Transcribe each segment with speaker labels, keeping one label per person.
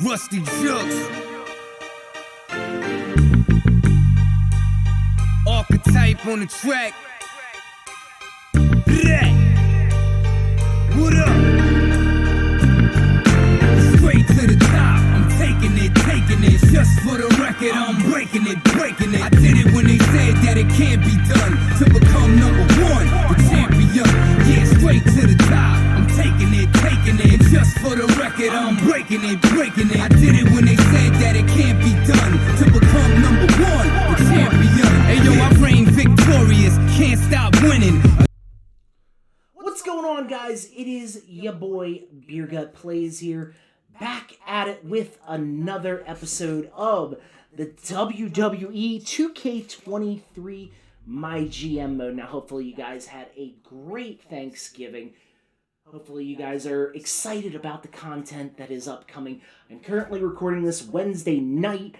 Speaker 1: Rusty Jugs. Archetype on the track. What up? Straight to the top. I'm taking it. Just for the record, I'm breaking it. I did it when they said that it can't be done. To become number one, the champion. Yeah, straight to the top. I'm taking it. Just for the record, I'm breaking it. I did it when they said that it can't be done. To become number one, the champion. Hey yo, I reign victorious. Can't stop winning.
Speaker 2: What's going on, guys? It is your boy Beer Gut Plays here, back at it with another episode of the WWE 2K23 MyGM mode. Now, hopefully you guys had a great Thanksgiving. Hopefully you guys are excited about the content that is upcoming. I'm currently recording this Wednesday night.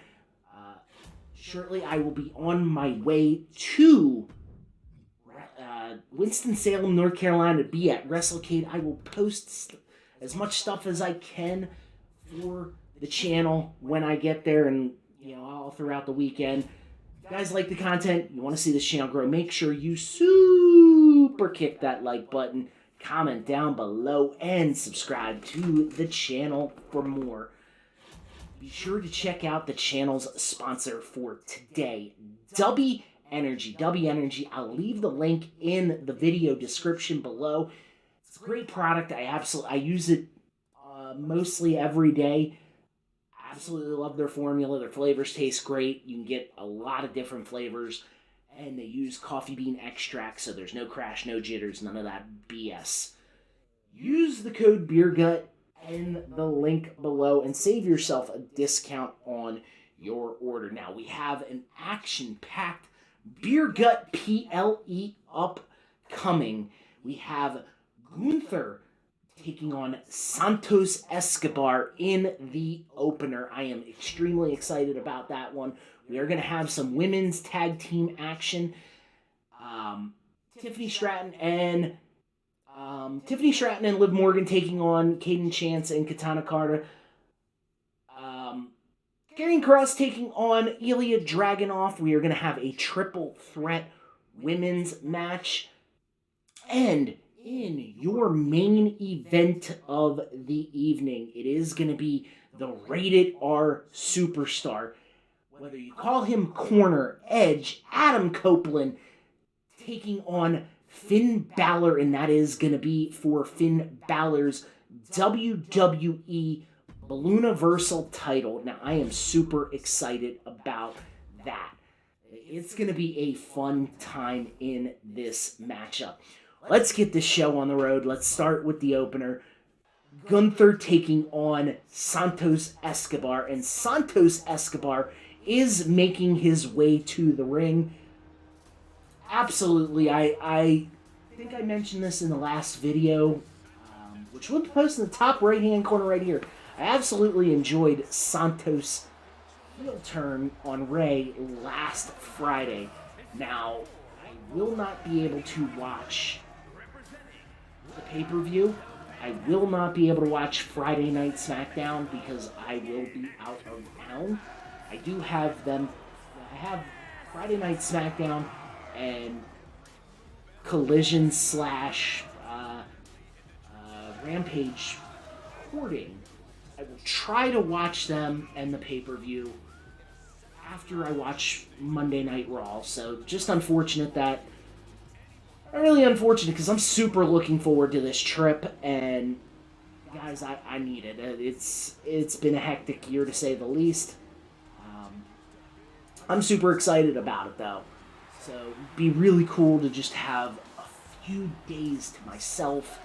Speaker 2: Shortly I will be on my way to Winston-Salem, North Carolina to be at WrestleCade. I will post as much stuff as I can for the channel when I get there, and all throughout the weekend. If you guys like the content, you want to see this channel grow, make sure you super kick that like button, comment down below, and subscribe to the channel for more. Be sure to check out the channel's sponsor for today, Dubby Energy. I'll leave the link in the video description below. It's a great product. I use it mostly every day. Absolutely love their formula. Their flavors taste great. You can get a lot of different flavors, and they use coffee bean extract, so there's no crash, no jitters, none of that BS. Use the code BeerGut in the link below and save yourself a discount on your order. Now, we have an action-packed Beer Gut PLE upcoming. We have Gunther taking on Santos Escobar in the opener. I am extremely excited about that one. We are going to have some women's tag team action. Tiffany Stratton and Liv Morgan taking on Kaden Chance and Katana Carter. Karrion Kross taking on Ilya Dragunov. We are going to have a triple threat women's match. And in your main event of the evening, it is going to be the Rated R Superstar. Whether you call him Corner, Edge, Adam Copeland, taking on Finn Balor, and that is going to be for Finn Balor's WWE Ballooniversal title. Now, I am super excited about that. It's going to be a fun time in this matchup. Let's get this show on the road. Let's start with the opener. Gunther taking on Santos Escobar, and Santos Escobar is making his way to the ring. Absolutely, I think I mentioned this in the last video, which we'll post in the top right-hand corner right here. I absolutely enjoyed Santos' heel turn on Ray last Friday. Now, I will not be able to watch the pay-per-view. I will not be able to watch Friday Night SmackDown because I will be out of town. I do have them. I have Friday Night SmackDown and Collision / Rampage recording. I will try to watch them and the pay-per-view after I watch Monday Night Raw. So just unfortunate that. Really unfortunate because I'm super looking forward to this trip, and guys, I need it. It's been a hectic year to say the least. I'm super excited about it though. So it'd be really cool to just have a few days to myself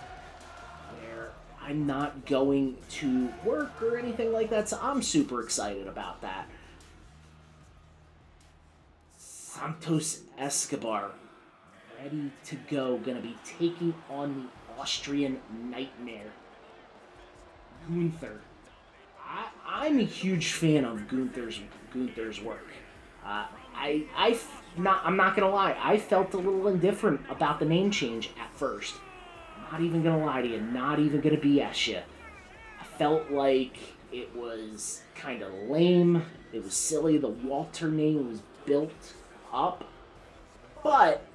Speaker 2: where I'm not going to work or anything like that. So I'm super excited about that. Santos Escobar, ready to go, gonna be taking on the Austrian Nightmare, Gunther. I'm a huge fan of Gunther's work. I'm not gonna lie, I felt a little indifferent about the name change at first. I'm not even gonna lie to you, not even gonna BS you. I felt like It was kind of lame. It was silly. The Walter name was built up. But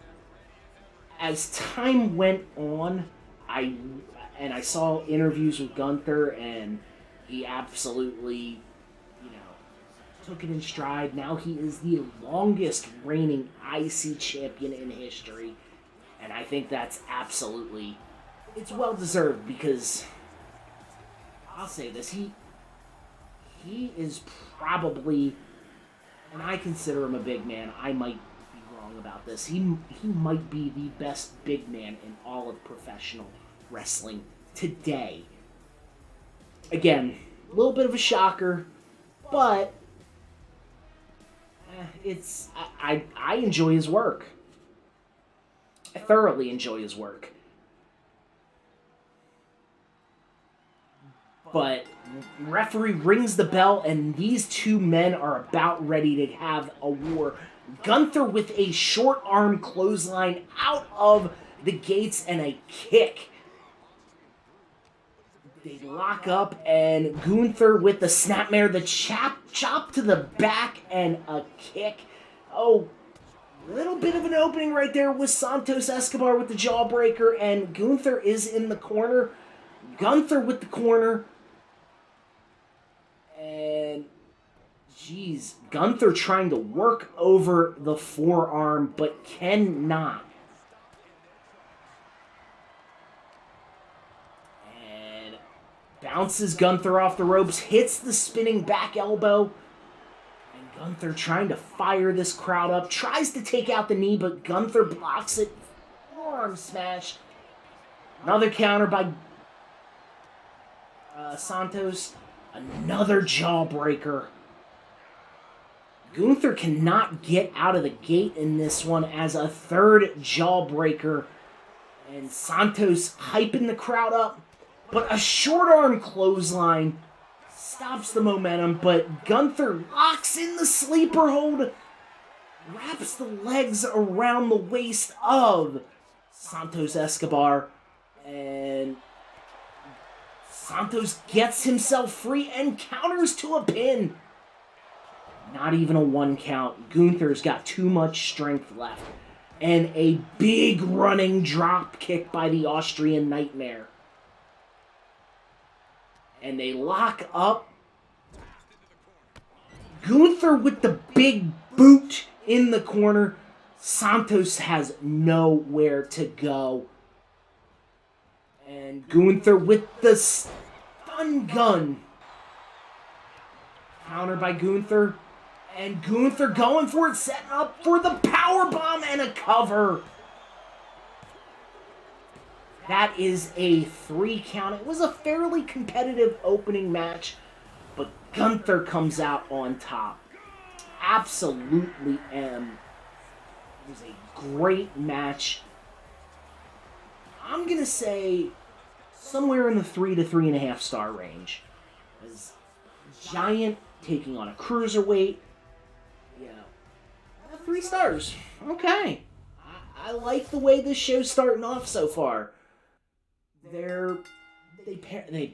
Speaker 2: as time went on, I saw interviews with Gunther, and he absolutely, took it in stride. Now he is the longest reigning IC champion in history, and I think that's it's well deserved, because I'll say this, he is probably, and I consider him a big man. I might be wrong about this. He might be the best big man in all of professional wrestling today. Again, a little bit of a shocker, but I enjoy his work. I thoroughly enjoy his work. But referee rings the bell, and these two men are about ready to have a war. Gunther with a short arm clothesline out of the gates and a kick. They lock up, and Gunther with the snapmare, the chop to the back, and a kick. Oh, little bit of an opening right there with Santos Escobar with the jawbreaker, and Gunther is in the corner. Gunther with the corner. And, geez, Gunther trying to work over the forearm, but cannot. And bounces Gunther off the ropes, hits the spinning back elbow. And Gunther trying to fire this crowd up, tries to take out the knee, but Gunther blocks it. Forearm smash. Another counter by Santos. Another jawbreaker. Gunther cannot get out of the gate in this one as a third jawbreaker. And Santos hyping the crowd up. But a short arm clothesline stops the momentum. But Gunther locks in the sleeper hold. Wraps the legs around the waist of Santos Escobar. And Santos gets himself free and counters to a pin. Not even a 1 count. Gunther's got too much strength left. And a big running drop kick by the Austrian Nightmare. And they lock up. Gunther with the big boot in the corner. Santos has nowhere to go. And Gunther with the stun gun. Counter by Gunther. And Gunther going for it, setting up for the powerbomb and a cover. That is a 3 count. It was a fairly competitive opening match, but Gunther comes out on top. Absolutely it was a great match. I'm going to say somewhere in the 3 to 3.5 star range. As Giant taking on a cruiserweight. 3 stars. Okay. I like the way this show's starting off so far. They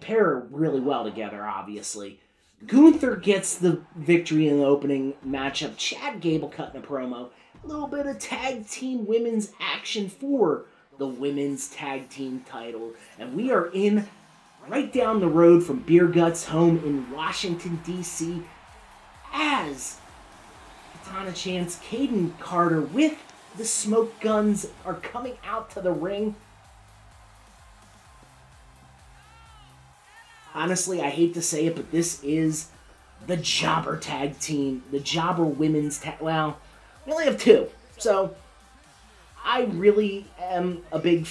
Speaker 2: pair really well together, obviously. Gunther gets the victory in the opening matchup. Chad Gable cutting a promo. A little bit of tag team women's action for the women's tag team title. And we are in right down the road from Beer Gut's home in Washington, D.C. as Katana Chance, Caden Carter with the smoke guns are coming out to the ring. Honestly, I hate to say it, but this is the Jobber tag team. The Jobber women's tag... Well, we only have 2. So, I really am a big...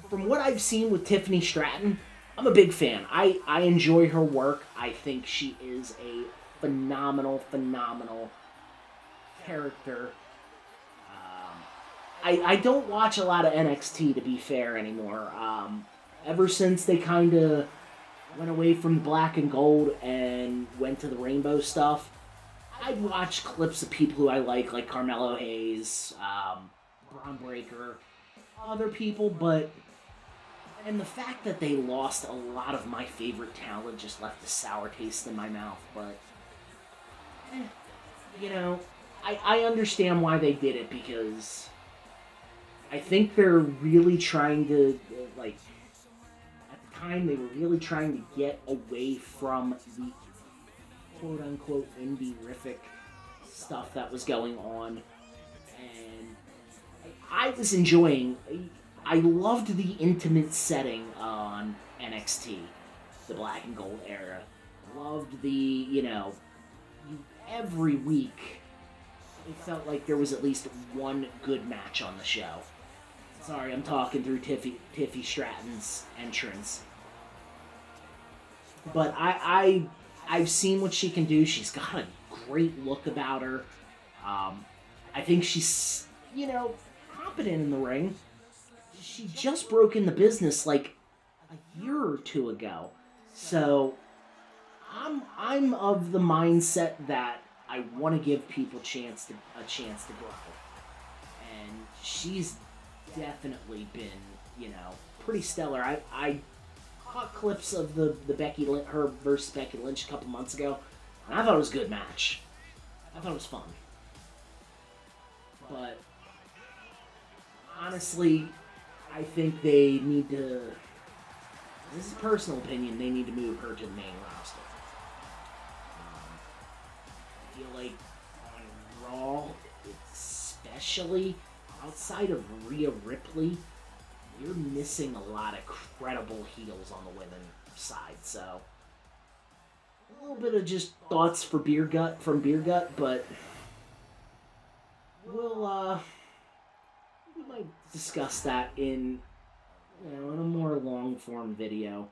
Speaker 2: From what I've seen with Tiffany Stratton, I'm a big fan. I enjoy her work. I think she is a phenomenal character. I don't watch a lot of NXT, to be fair, anymore. Ever since they kind of went away from the black and gold and went to the rainbow stuff, I'd watch clips of people who I like Carmelo Hayes, Braun Breaker, other people, but And the fact that they lost a lot of my favorite talent just left a sour taste in my mouth. But, you know, I understand why they did it, because I think they're really trying to, like, at the time they were really trying to get away from the quote-unquote indie-rific stuff that was going on. And I was enjoying... I loved the intimate setting on NXT, the black and gold era. Loved the, every week it felt like there was at least one good match on the show. Sorry, I'm talking through Tiffy Stratton's entrance. But I've seen what she can do. She's got a great look about her. I think she's, competent in the ring. She just broke in the business like a year or two ago. So I'm of the mindset that I want to give people a chance to grow. And she's definitely been, pretty stellar. I caught clips of the her versus Becky Lynch a couple months ago, and I thought it was a good match. I thought it was fun. But honestly, I think they need to, this is a personal opinion, they need to move her to the main roster. I feel like on Raw, especially outside of Rhea Ripley, you're missing a lot of credible heels on the women's side. So a little bit of just thoughts from Beer Gut, but we might discuss that in a more long-form video.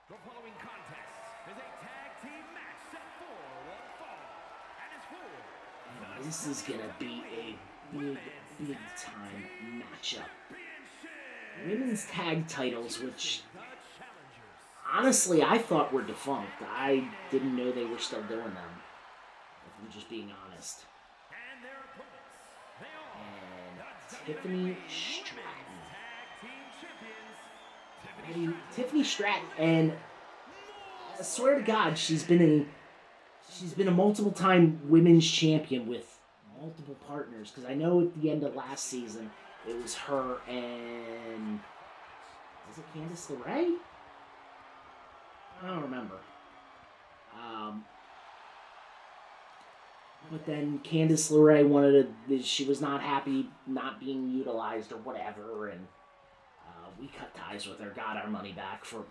Speaker 1: The following contest is a tag team match set for one fall, and is for
Speaker 2: This is gonna be a big time matchup. Women's tag titles, which honestly I thought were defunct. I didn't know they were still doing them, if I'm just being honest. And Tiffany Stratton, and I swear to God, she's been a multiple-time women's champion with multiple partners. Because I know at the end of last season, it was her and was it Candice LeRae? I don't remember. But then Candice LeRae she was not happy not being utilized or whatever, and we cut ties with her, got our money back for what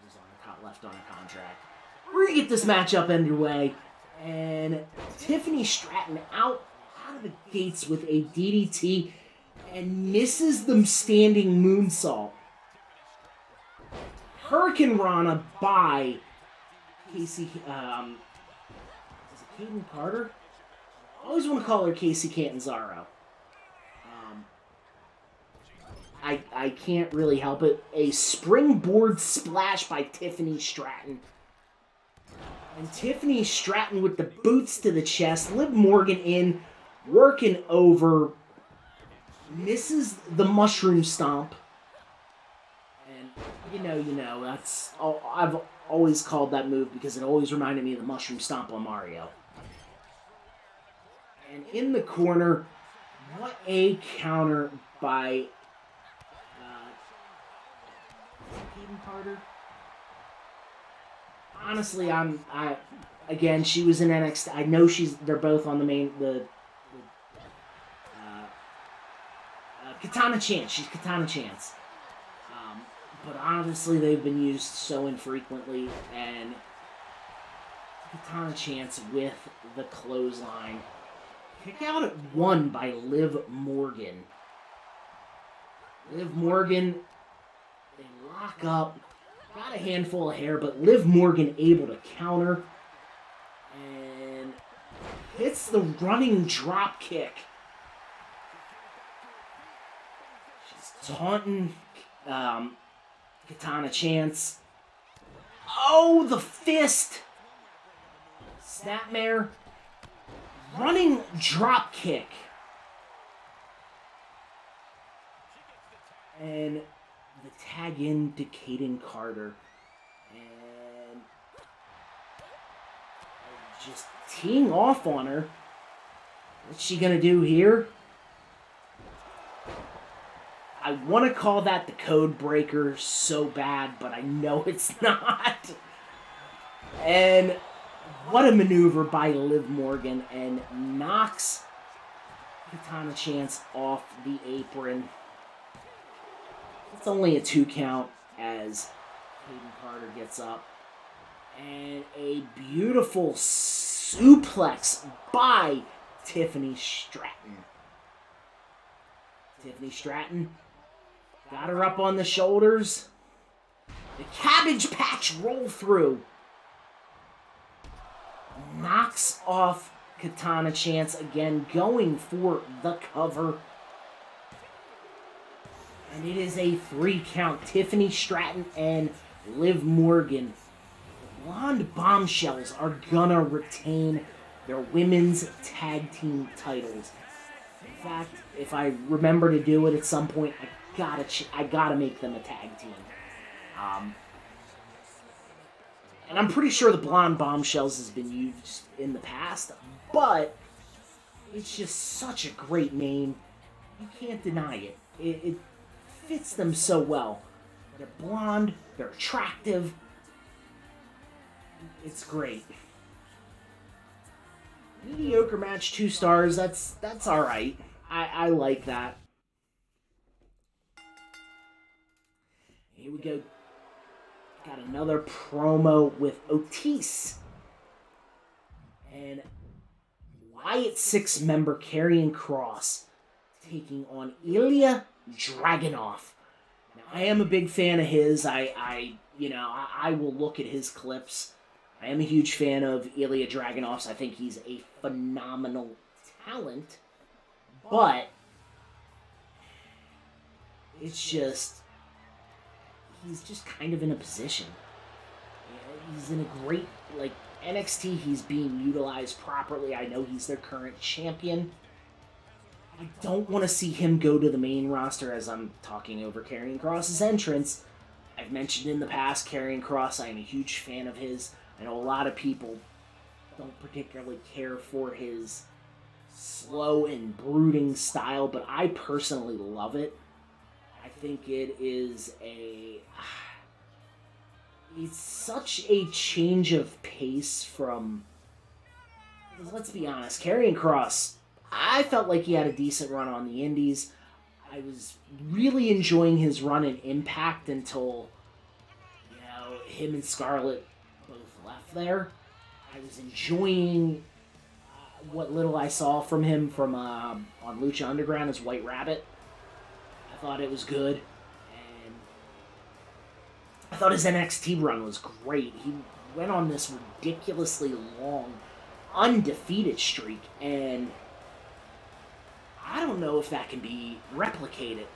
Speaker 2: was left on her contract. We're going to get this matchup underway, and Tiffany Stratton out of the gates with a DDT and misses the standing moonsault. Hurricane Rana by Casey, is it Kaden Carter? I always want to call her Casey Catanzaro. I can't really help it. A springboard splash by Tiffany Stratton. And Tiffany Stratton with the boots to the chest. Liv Morgan in, working over. Misses the mushroom stomp. And you know, that's I've always called that move because it always reminded me of the mushroom stomp on Mario. And in the corner, what a counter by Kaden Carter. Honestly, again, she was in NXT. I know they're both on the main, Katana Chance. She's Katana Chance. But honestly, they've been used so infrequently, and Katana Chance with the clothesline. Kick out at 1 by Liv Morgan. Liv Morgan, they lock up. Got a handful of hair, but Liv Morgan able to counter. And hits the running drop kick. She's taunting Katana Chance. Oh, the fist! Snapmare. Running drop kick. And the tag in to Kaden Carter. And just teeing off on her. What's she going to do here? I want to call that the code breaker so bad, but I know it's not. And what a maneuver by Liv Morgan, and knocks Katana Chance off the apron. It's only a 2 count as Kaden Carter gets up. And a beautiful suplex by Tiffany Stratton. Tiffany Stratton got her up on the shoulders. The Cabbage Patch roll through. Knocks off Katana Chance again, going for the cover. And it is a 3 count. Tiffany Stratton and Liv Morgan, the Blonde Bombshells, are gonna retain their women's tag team titles. In fact, if I remember to do it at some point, I gotta make them a tag team. And I'm pretty sure the Blonde Bombshells has been used in the past, but it's just such a great name. You can't deny it. It fits them so well. They're blonde, they're attractive. It's great. Mediocre match, 2 stars. That's all right. I like that. Here we go. Got another promo with Otis and Wyatt 6 member Karrion Kross taking on Ilya Dragunov. Now, I am a big fan of his. I will look at his clips. I am a huge fan of Ilya Dragunov's. I think he's a phenomenal talent, but it's just, he's just kind of in a position. He's in a great, NXT, he's being utilized properly. I know he's their current champion. I don't want to see him go to the main roster as I'm talking over Karrion Kross's entrance. I've mentioned in the past, Karrion Kross, I am a huge fan of his. I know a lot of people don't particularly care for his slow and brooding style, but I personally love it. I think it is it's such a change of pace from, let's be honest, Karrion Kross, I felt like he had a decent run on the indies. I was really enjoying his run in Impact until, him and Scarlett both left there. I was enjoying what little I saw from him from on Lucha Underground as White Rabbit. I thought it was good. And I thought his NXT run was great. He went on this ridiculously long, undefeated streak, and I don't know if that can be replicated.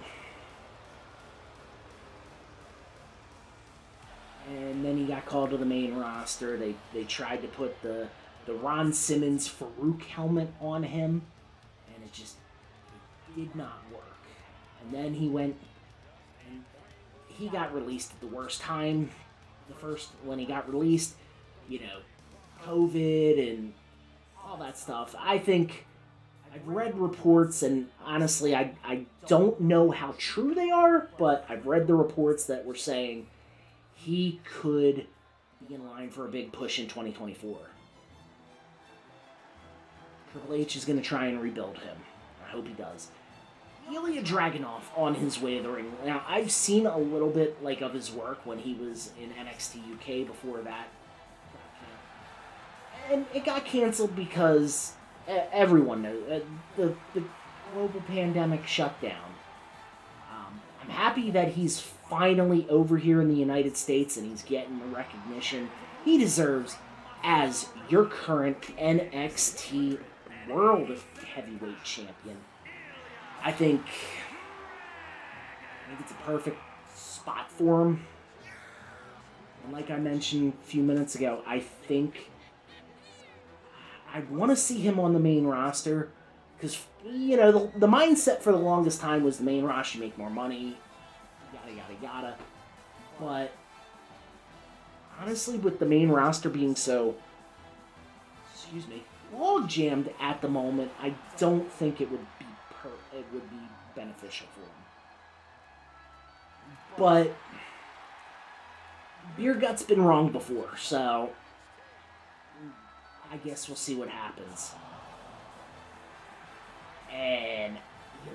Speaker 2: And then he got called to the main roster. They tried to put the Ron Simmons Farouk helmet on him, and it did not work. And then he went, and he got released at the worst time. When he got released, COVID and all that stuff. I think I've read reports, and honestly, I don't know how true they are, but I've read the reports that were saying he could be in line for a big push in 2024. Triple H is going to try and rebuild him. I hope he does. Ilya Dragunov on his way to the ring. Now, I've seen a little bit of his work when he was in NXT UK before that. And it got canceled because everyone knows the global pandemic shutdown. I'm happy that he's finally over here in the United States and he's getting the recognition he deserves as your current NXT World Heavyweight Champion. I think it's a perfect spot for him. And like I mentioned a few minutes ago, I think I want to see him on the main roster because, the mindset for the longest time was the main roster, you make more money, you yada, yada, yada. But honestly, with the main roster being so, log jammed at the moment, I don't think it would be beneficial for them. But Beer Gut's been wrong before, so I guess we'll see what happens. And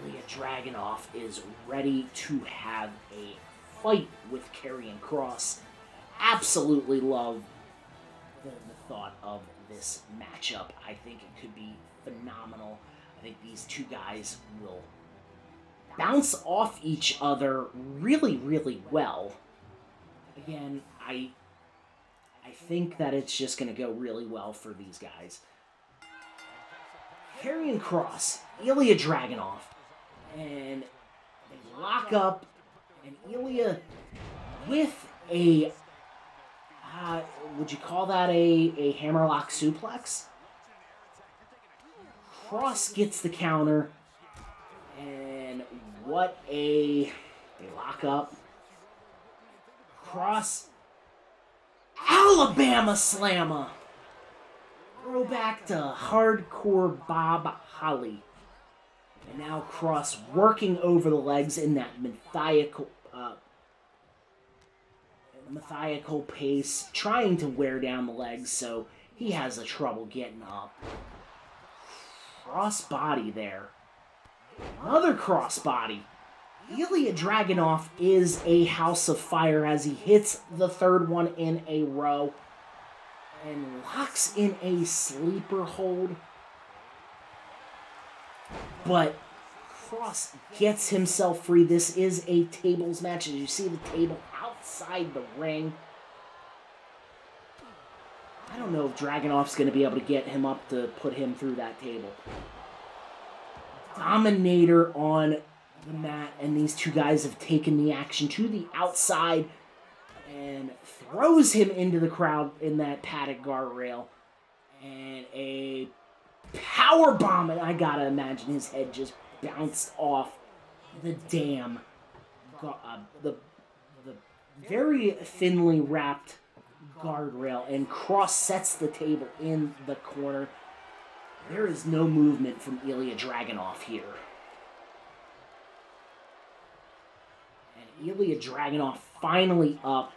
Speaker 2: Ilya Dragunov is ready to have a fight with Karrion Kross. Absolutely love the thought of this matchup. I think it could be phenomenal. I think these two guys will bounce off each other really, really well. Again, I think that it's just going to go really well for these guys. Karrion Kross, Ilya Dragunov, and they lock up, and Ilya with a, would you call that a hammerlock suplex? Kross gets the counter, and they lock up. Kross, Alabama Slammer. Throw back to hardcore Bob Holly. And now Kross working over the legs in that methodical pace, trying to wear down the legs so he has a trouble getting up. Crossbody there. Another crossbody. Ilya Dragunov is a house of fire as he hits the third one in a row and locks in a sleeper hold. But Kross gets himself free. This is a tables match. As you see the table outside the ring. I don't know if Dragunov's going to be able to get him up to put him through that table. Dominator on the mat, and these two guys have taken the action to the outside and throws him into the crowd in that padded guardrail. And a power bomb, and I gotta imagine his head just bounced off the damn, the very thinly wrapped guardrail, and Kross sets the table in the corner. There is no movement from Ilya Dragunov here. And Ilya Dragunov finally up,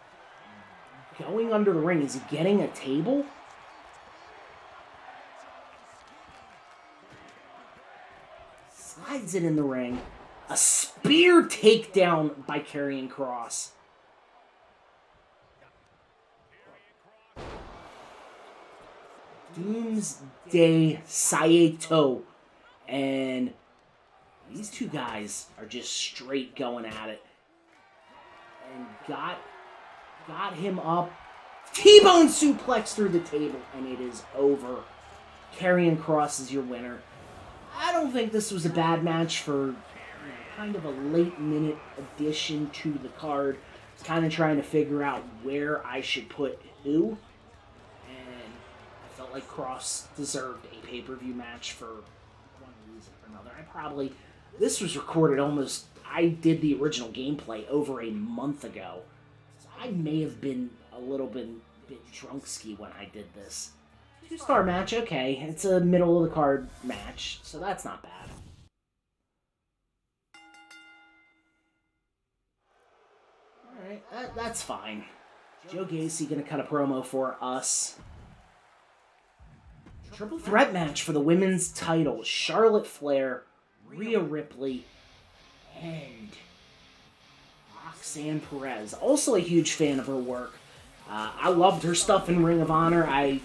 Speaker 2: going under the ring. Is he getting a table? Slides it in the ring. A spear takedown by Karrion Kross. Doomsday Saito. And these two guys are just straight going at it. And got him up. T-bone suplex through the table, and it is over. Karrion Kross is your winner. I don't think this was a bad match for kind of a late-minute addition to the card. I was kind of trying to figure out where I should put who. And I felt like Kross deserved a pay-per-view match for one reason or another. This was recorded almost, I did the original gameplay over a month ago. So I may have been a little bit drunk-ski when I did this. 2-star match, okay. It's a middle-of-the-card match, so that's not bad. Alright, that's fine. Joe Gacy gonna cut a promo for us. Triple threat match for the women's title. Charlotte Flair, Rhea Ripley, and Roxanne Perez. Also a huge fan of her work. I loved her stuff in Ring of Honor. I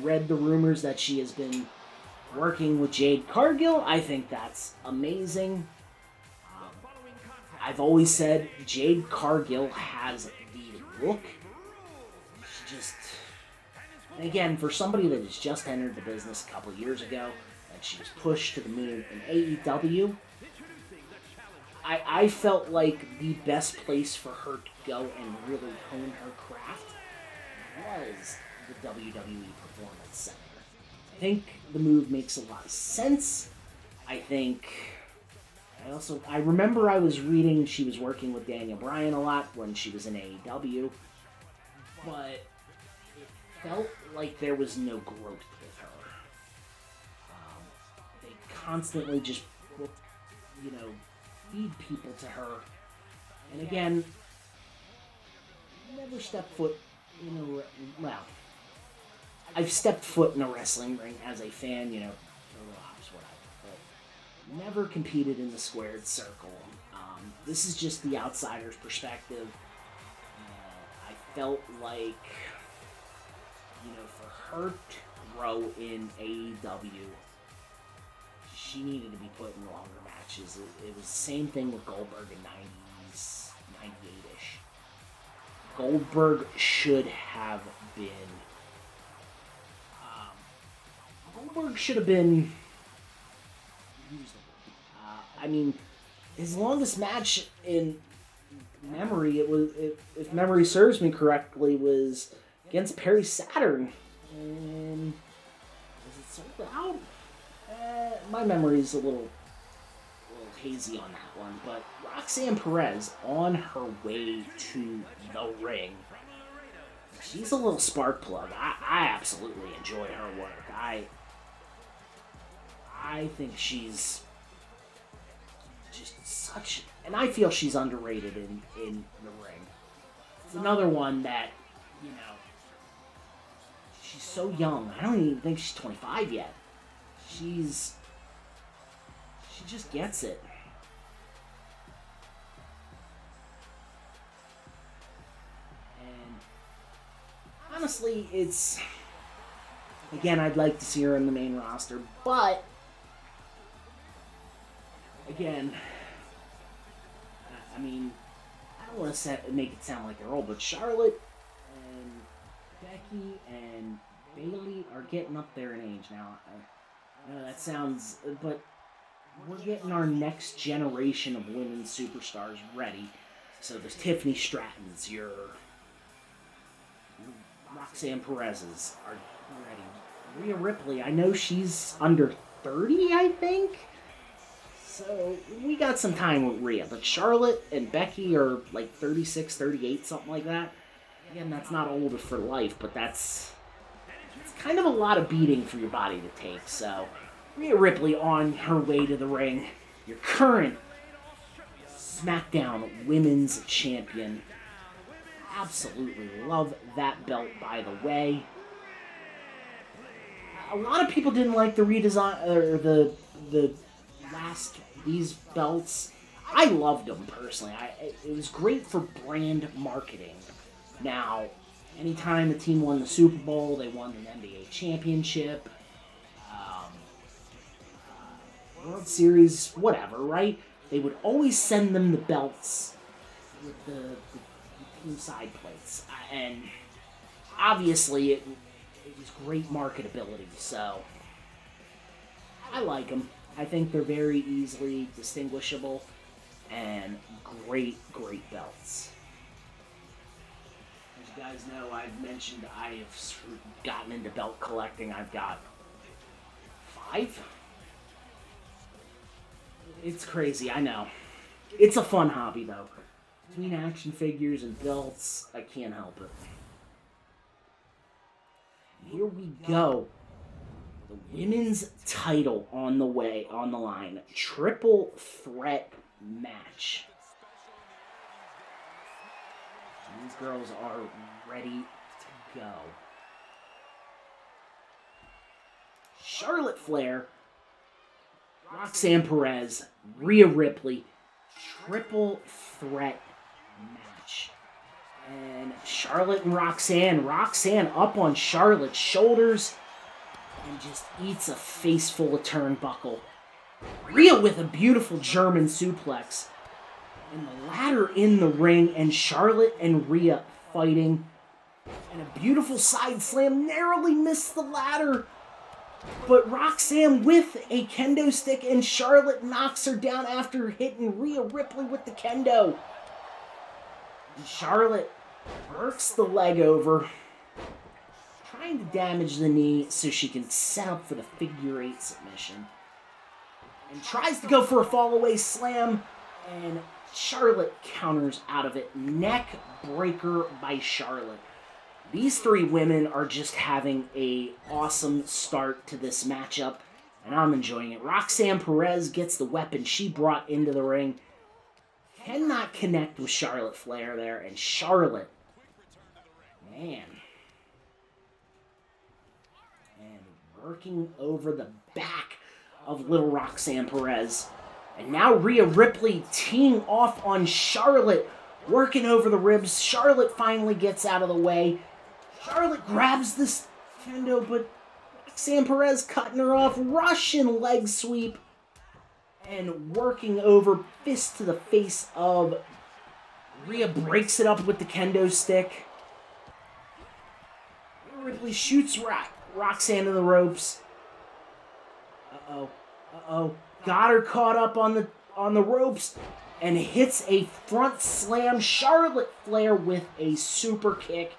Speaker 2: read the rumors that she has been working with Jade Cargill. I think that's amazing. I've always said Jade Cargill has the look. She's just... And again, for somebody that has just entered the business a couple years ago, and she was pushed to the moon in AEW, I felt like the best place for her to go and really hone her craft was the WWE Performance Center. I think the move makes a lot of sense. I think I remember I was reading she was working with Daniel Bryan a lot when she was in AEW, but it felt like there was no growth with her. They constantly just, feed people to her. And again, never stepped foot in a, well, I've stepped foot in a wrestling ring as a fan, but never competed in the squared circle. This is just the outsider's perspective. I felt like, for her to grow in AEW, she needed to be put in longer matches. It was the same thing with Goldberg in 90s, 98-ish. Goldberg should have been... Goldberg should have been usable. His longest match in memory, if memory serves me correctly, was against Perry Saturn. And was it sold out? My memory's a little hazy on that one, but Roxanne Perez on her way to the ring. She's a little spark plug. I absolutely enjoy her work. I think she's just such, and I feel she's underrated in the ring. It's another one that, she's so young. I don't even think she's 25 yet. She just gets it. And honestly, again, I'd like to see her in the main roster, but again, I don't want to make it sound like they're old, but Charlotte and Becky and Bayley are getting up there in age now. I know that sounds, but we're getting our next generation of women's superstars ready. So there's Tiffany Stratton's, your Roxanne Perez's are ready. Rhea Ripley, I know she's under 30, I think. So we got some time with Rhea. But Charlotte and Becky are like 36, 38, something like that. Again, that's not older for life, but it's kind of a lot of beating for your body to take. So Rhea Ripley on her way to the ring. Your current SmackDown Women's Champion. Absolutely love that belt, by the way. A lot of people didn't like the redesign, or the these belts. I loved them personally. It was great for brand marketing. Now, anytime the team won the Super Bowl, they won an NBA championship, World Series, whatever, right? They would always send them the belts with the team side plates. And obviously, it was great marketability, so I like them. I think they're very easily distinguishable and great belts. As you guys know, I've mentioned I have gotten into belt collecting. I've got 5. It's crazy, I know. It's a fun hobby, though. Between action figures and belts, I can't help it. Here we go. The women's title on the line. Triple threat match. These girls are ready to go. Charlotte Flair, Roxanne Perez, Rhea Ripley, triple threat match. And Charlotte and Roxanne up on Charlotte's shoulders and just eats a face full of turnbuckle. Rhea with a beautiful German suplex. And the ladder in the ring, and Charlotte and Rhea fighting. And a beautiful side slam, narrowly missed the ladder. But Roxanne with a kendo stick, and Charlotte knocks her down after hitting Rhea Ripley with the kendo. And Charlotte works the leg over, trying to damage the knee so she can set up for the figure 8 submission. and tries to go for a fall-away slam, and Charlotte counters out of it. Neck breaker by Charlotte. These three women are just having a awesome start to this matchup, and I'm enjoying it. Roxanne Perez gets the weapon she brought into the ring. Cannot connect with Charlotte Flair there, and Charlotte, man, and working over the back of little Roxanne Perez. And now Rhea Ripley teeing off on Charlotte, working over the ribs. Charlotte finally gets out of the way. Charlotte grabs this kendo, but Roxanne Perez cutting her off. Russian leg sweep. And working over, fist to the face of Rhea, breaks it up with the kendo stick. Rhea Ripley shoots Roxanne to the ropes. Uh-oh. Got her caught up on the ropes and hits a front slam. Charlotte Flair with a super kick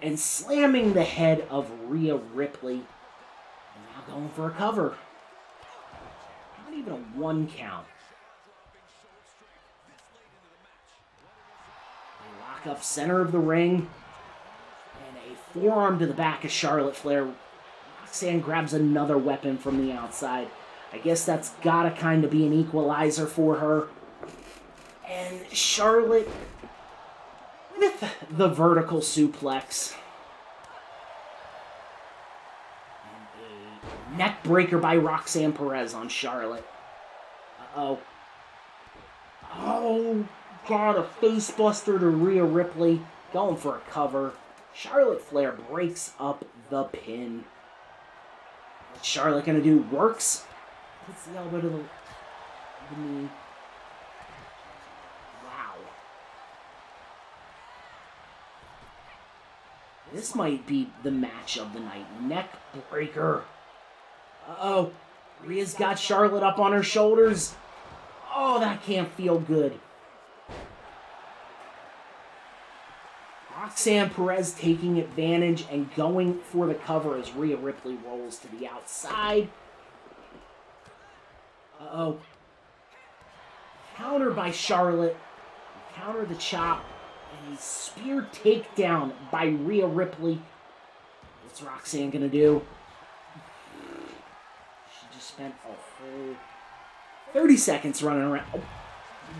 Speaker 2: and slamming the head of Rhea Ripley. And now going for a cover. Not even a 1 count. They lock up center of the ring. And a forearm to the back of Charlotte Flair. Roxanne grabs another weapon from the outside. I guess that's gotta kind of be an equalizer for her. And Charlotte with the vertical suplex. And a neck breaker by Roxanne Perez on Charlotte. Uh-oh. Oh, God, a face buster to Rhea Ripley. Going for a cover. Charlotte Flair breaks up the pin. What's Charlotte gonna do? Works. Puts the elbow to the knee. Wow. This might be the match of the night. Neck breaker. Uh-oh. Rhea's got Charlotte up on her shoulders. Oh, that can't feel good. Roxanne Perez taking advantage and going for the cover as Rhea Ripley rolls to the outside. Uh-oh. Counter by Charlotte. Counter the chop. And a spear takedown by Rhea Ripley. What's Roxanne gonna do? She just spent a whole 30 seconds running around. Oh,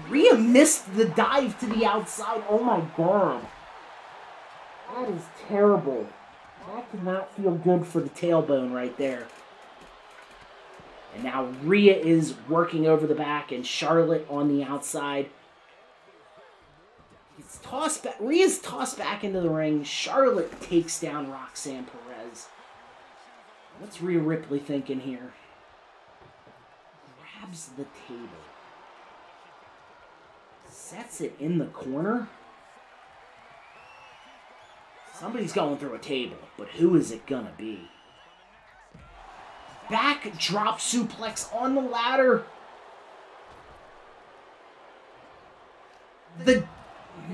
Speaker 2: Rhea missed the dive to the outside. Oh my God. That is terrible. That did not feel good for the tailbone right there. And now Rhea is working over the back and Charlotte on the outside. It's tossed back. Rhea's tossed back into the ring. Charlotte takes down Roxanne Perez. What's Rhea Ripley thinking here? Grabs the table. Sets it in the corner. Somebody's going through a table, but who is it gonna be? Backdrop suplex on the ladder.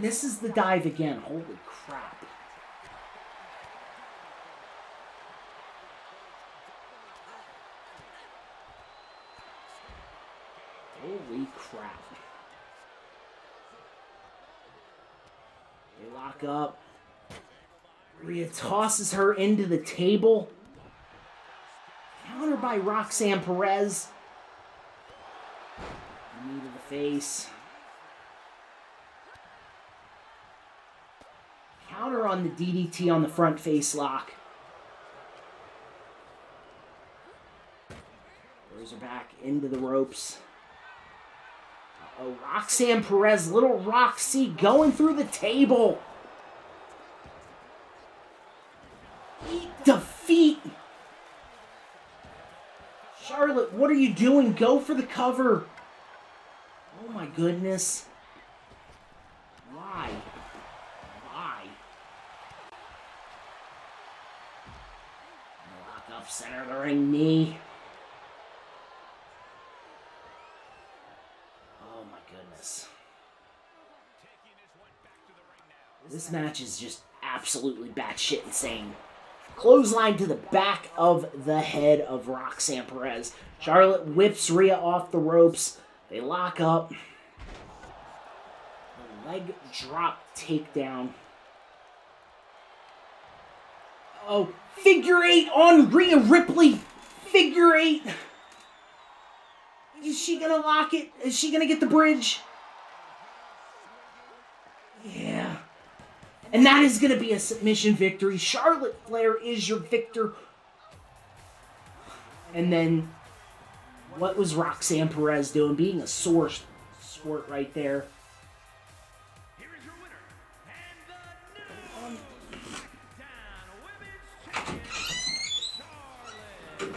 Speaker 2: Misses the dive again. Holy crap. Holy crap. They lock up. Rhea tosses her into the table. Counter by Roxanne Perez. Knee to the face. Counter on the DDT on the front face lock. Throws her back into the ropes. Uh-oh, Roxanne Perez, little Roxy going through the table. Defeat. Charlotte, what are you doing? Go for the cover. Oh my goodness. Why? Lock up center of the ring knee. Oh my goodness. This match is just absolutely batshit insane. Clothesline to the back of the head of Roxanne Perez. Charlotte whips Rhea off the ropes. They lock up. A leg drop takedown. Oh, figure eight on Rhea Ripley. Figure eight. Is she gonna lock it? Is she gonna get the bridge? Yeah. And that is gonna be a submission victory. Charlotte Flair is your victor. And then, what was Roxanne Perez doing? Being a sore sport right there.
Speaker 1: Here is your winner, and the new SmackDown Women's Champion, Charlotte Flair.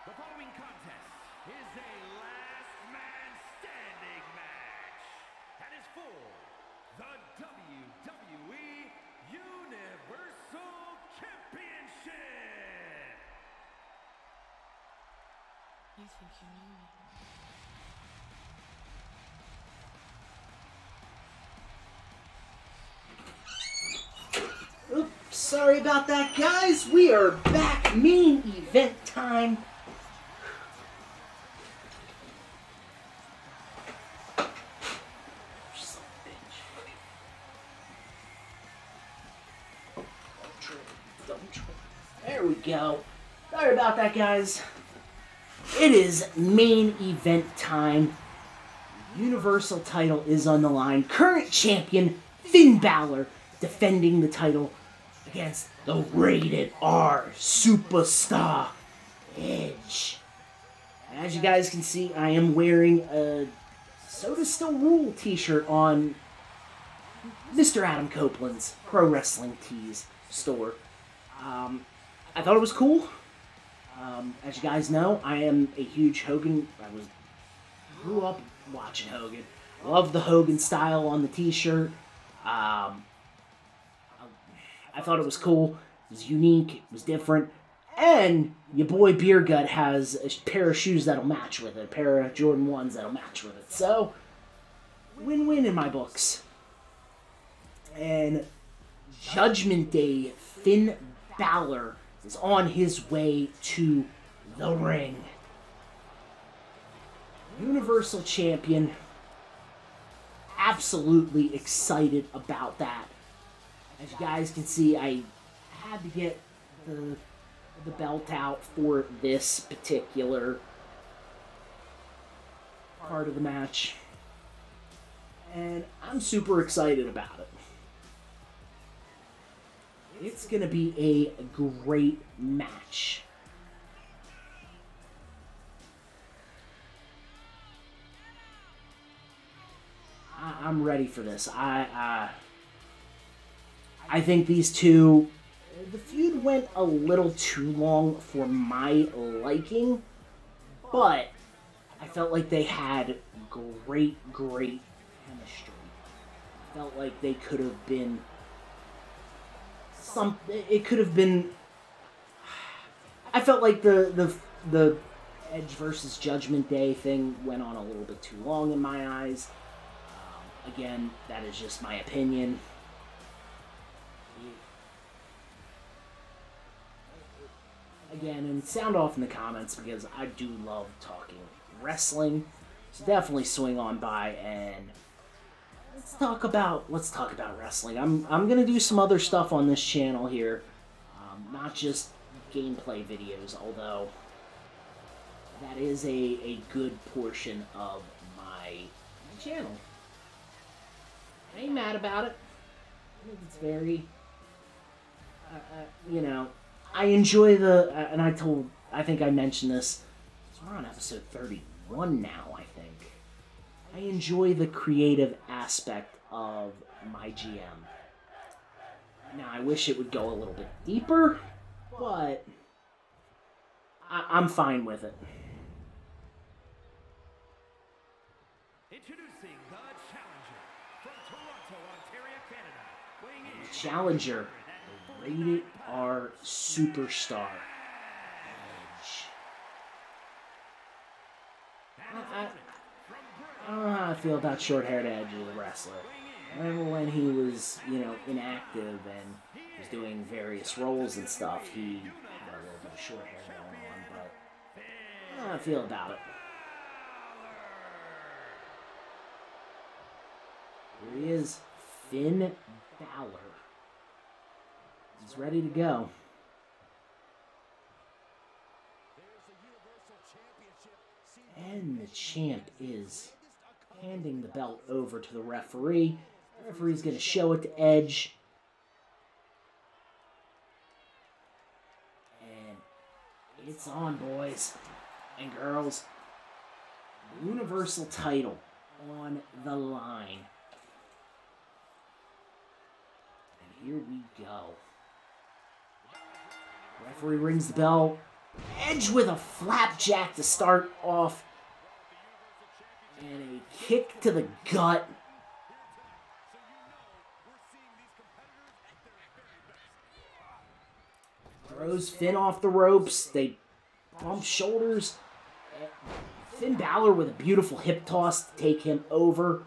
Speaker 1: The following contest is a last man standing match and is for the WWE Universal Championship.
Speaker 3: You think you know me?
Speaker 2: Oops, sorry about that, guys. We are back. Main event time. There we go. Sorry about that, guys. It is main event time. Universal title is on the line. Current champion Finn Balor defending the title against the rated R superstar Edge. As you guys can see, I am wearing a Soda Still Rule t-shirt on Mr. Adam Copeland's Pro Wrestling Tees store. I thought it was cool. As you guys know, I am a huge Hogan. Grew up watching Hogan. Love the Hogan style on the t-shirt. I thought it was cool. It was unique. It was different. And your boy Beer Gut has a pair of shoes that'll match with it. A pair of Jordan 1s that'll match with it. So, win-win in my books. And Judgment Day, Finn Balor is on his way to the ring. Universal Champion. Absolutely excited about that. As you guys can see, I had to get the belt out for this particular part of the match. And I'm super excited about it. It's going to be a great match. I'm ready for this. I think these two, the feud went a little too long for my liking, but I felt like they had great chemistry. I felt like they could have been it could have been. I felt like the Edge versus Judgment Day thing went on a little bit too long in my eyes. Again, that is just my opinion. Again, and sound off in the comments because I do love talking wrestling. So definitely swing on by and let's talk about wrestling. I'm gonna do some other stuff on this channel here, not just gameplay videos, although that is a good portion of my channel. I ain't mad about it. I think it's very, I enjoy and I think I mentioned this, we're on episode 31 now, I think. I enjoy the creative aspect of MyGM. Now, I wish it would go a little bit deeper, but I'm fine with it.
Speaker 1: Introducing the challenger from Toronto, Ontario, Canada. Weighing in.
Speaker 2: Challenger, the rated R superstar, Edge. I don't know how I feel about short-haired Edge as a wrestler. I remember when he was, inactive and was doing various roles and stuff, he had a little bit of short hair going on, but I don't know how I feel about it. Here he is, Finn Balor. He's ready to go. And the champ is handing the belt over to the referee. The referee's going to show it to Edge. And it's on, boys and girls. The Universal title on the line. And here we go. Referee rings the bell. Edge with a flapjack to start off. And a kick to the gut. Throws Finn off the ropes. They bump shoulders. Finn Balor with a beautiful hip toss to take him over.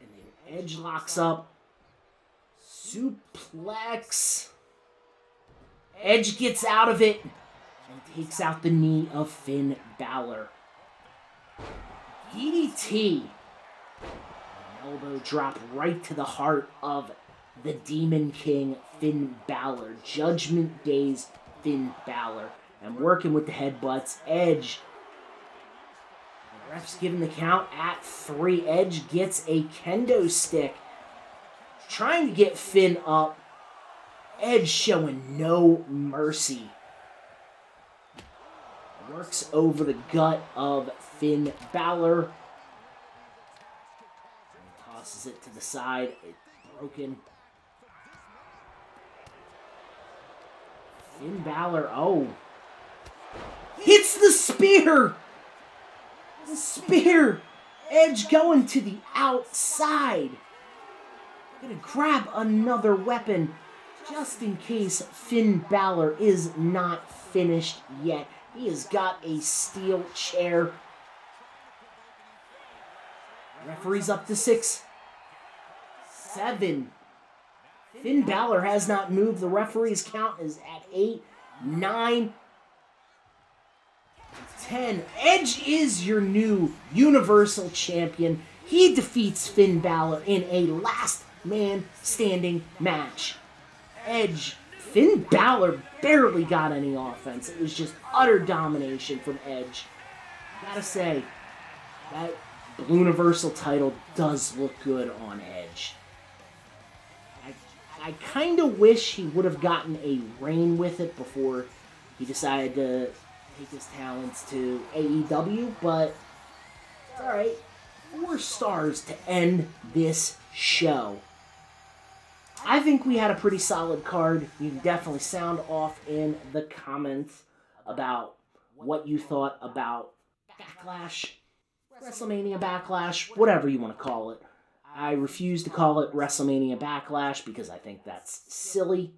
Speaker 2: And then Edge locks up. Suplex. Edge gets out of it and takes out the knee of Finn Balor. DDT. An elbow drop right to the heart of the Demon King, Finn Balor. Judgment Day's Finn Balor. And working with the headbutts, Edge. The ref's giving the count at 3. Edge gets a kendo stick. Trying to get Finn up. Edge showing no mercy. Works over the gut of Finn Balor. And tosses it to the side. It's broken. Finn Balor, hits the spear! The spear! Edge going to the outside. Gonna grab another weapon just in case Finn Balor is not finished yet. He has got a steel chair. Referee's up to 6. 7. Finn Balor has not moved. The referee's count is at 8. 9. 10. Edge is your new Universal Champion. He defeats Finn Balor in a last man standing match. Edge, Finn Balor barely got any offense. It was just utter domination from Edge. Gotta say, that Universal title does look good on Edge. I kind of wish he would have gotten a reign with it before he decided to take his talents to AEW, but it's alright. 4 stars to end this show. I think we had a pretty solid card. You can definitely sound off in the comments about what you thought about Backlash, WrestleMania Backlash, whatever you want to call it. I refuse to call it WrestleMania Backlash because I think that's silly.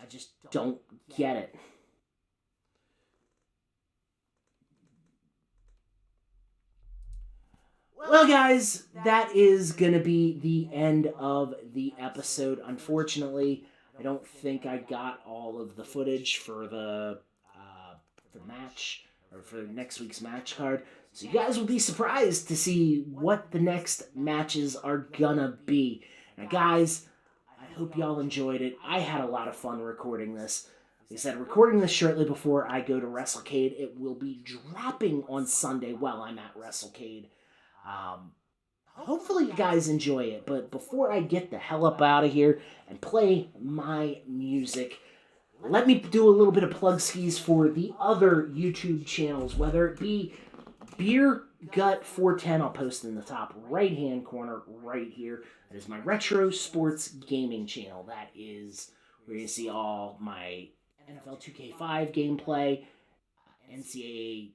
Speaker 2: I just don't get it. Well, guys, that is going to be the end of the episode. Unfortunately, I don't think I got all of the footage for the match, or for next week's match card. So you guys will be surprised to see what the next matches are gonna be. Now, guys, I hope y'all enjoyed it. I had a lot of fun recording this. Like I said, recording this shortly before I go to WrestleCade. It will be dropping on Sunday while I'm at WrestleCade. Hopefully you guys enjoy it, but before I get the hell up out of here and play my music, let me do a little bit of plug skis for the other YouTube channels, whether it be Beer Gut 410, I'll post in the top right-hand corner right here. That is my retro sports gaming channel. That is where you see all my NFL 2K5 gameplay, NCAA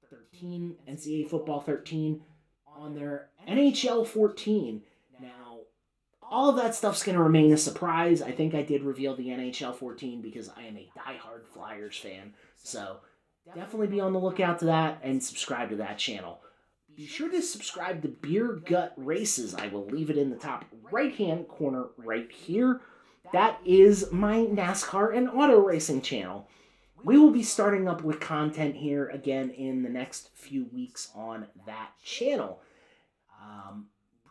Speaker 2: 13, NCAA Football 13 on their NHL 14. Now, all of that stuff's going to remain a surprise. I think I did reveal the NHL 14 because I am a diehard Flyers fan. So definitely be on the lookout to that and subscribe to that channel. Be sure to subscribe to Beer Gut Races. I will leave it in the top right-hand corner right here. That is my NASCAR and auto racing channel. We will be starting up with content here again in the next few weeks on that channel.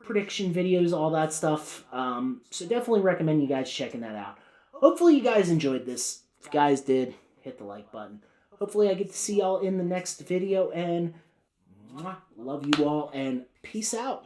Speaker 2: Prediction videos, all that stuff. So definitely recommend you guys checking that out. Hopefully you guys enjoyed this. If you guys did, hit the like button. Hopefully I get to see y'all in the next video, and love you all, and peace out.